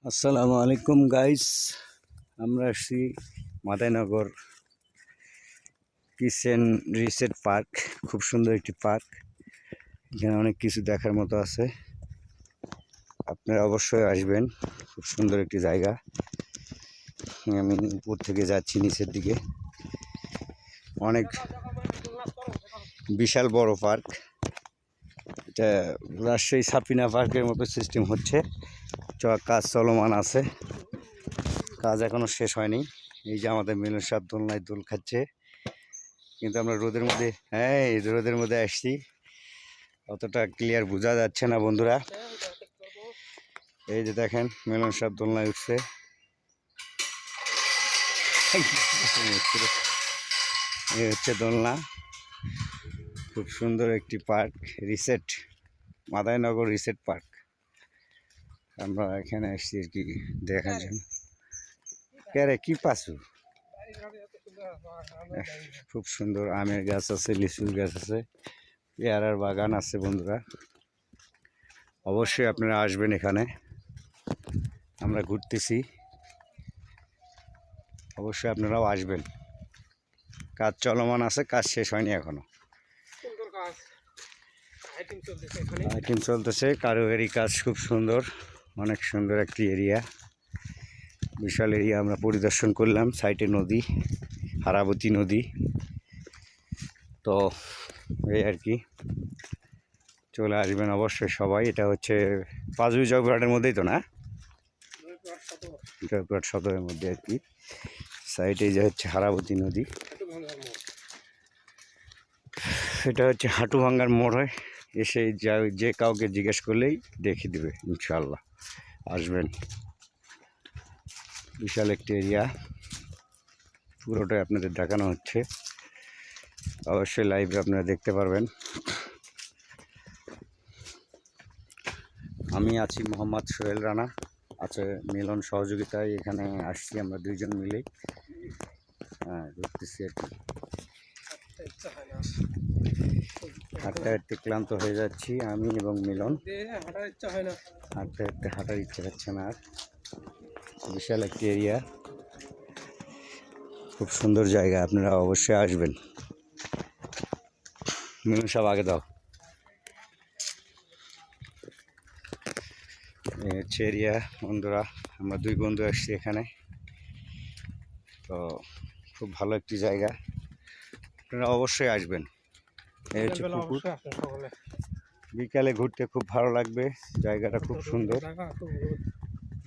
আসসালামু আলাইকুম গাইস, আমরা আসছি মাদাইনগর কিচেন রিসেট পার্ক। খুব সুন্দর একটি পার্ক, এখানে অনেক কিছু দেখার মতো আছে। আপনারা অবশ্যই আসবেন, খুব সুন্দর একটি জায়গা। আমি উপর থেকে যাচ্ছি নিচের দিকে, অনেক বিশাল বড় পার্ক। এটা রাজশাহী সাপিনা পার্কের মতো সিস্টেম হচ্ছে, কাজ চলমান আছে, কাজ এখনো শেষ হয়নি। এই যে আমাদের মিলন সাহেব দোলনায় দোল খাচ্ছে, কিন্তু আমরা রোদের মধ্যে রোদের মধ্যে আসছি, অতটা ক্লিয়ার বোঝা যাচ্ছে না বন্ধুরা। এই যে দেখেন মিলন সাহেব দোলনায় উঠছে। এই হচ্ছে দোলনা, খুব সুন্দর একটি park, reset Madainagar reset park. আমরা এখানে আসছি আর কি দেখার জন্য। কে কি পাসু, খুব সুন্দর আমের গাছ আছে, লিচুর গাছ আছে, পেয়ারার বাগান আছে। বন্ধুরা অবশ্যই আপনারা আসবেন, এখানে আমরা ঘুরতেছি, অবশ্যই আপনারাও আসবেন। কাজ চলমান আছে, কাজ শেষ হয়নি এখনো, আইটেম চলতেছে, কারিগরি কাজ খুব সুন্দর, অনেক সুন্দর একটি এরিয়া, বিশাল এরিয়া আমরা পরিদর্শন করলাম। সাইডে নদী, হারাবতী নদী। তো এই আর কি, চলে আসবেন অবশ্যই সবাই। এটা হচ্ছে পাঁচবি জয়পুরহাটের মধ্যেই তো না, জয়পুরহাট সদরের মধ্যে আর কি। সাইডে যে হচ্ছে হারাবতী নদী, এটা হচ্ছে হাটুভাঙ্গার মোড় হয়। এসে যে কাউকে জিজ্ঞেস করলেই দেখিয়ে দেবে ইনশাল্লাহ। আসবেন, বিশাল একটি এরিয়া, পুরোটাই আপনাদের দেখানো হচ্ছে। অবশ্যই লাইভে আপনারা দেখতে পারবেন। আমি আছি মোহাম্মদ সোহেল রানা, আছে মিলন সহযোগিতায় এখানে আসছি আমরা দুইজন মিলেই। ঘুরতেছি আর কি, হাঁটতে হাঁটতে ক্লান্ত হয়ে যাচ্ছি আমি এবং মিলন। হাঁটতে হাঁটতে হাঁটার ইচ্ছে হচ্ছে না আর। বিশাল একটি এরিয়া, খুব সুন্দর জায়গা, আপনারা অবশ্যই আসবেন। মিলন সব আগে দাও। এই হচ্ছে এরিয়া বন্ধুরা, আমরা দুই বন্ধু আসছি এখানে। তো খুব ভালো একটি জায়গা, আপনারা অবশ্যই আসবেন। এই হচ্ছে পুকুর, বিকালে ঘুরতে খুব ভালো লাগবে, জায়গাটা খুব সুন্দর।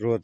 রোদ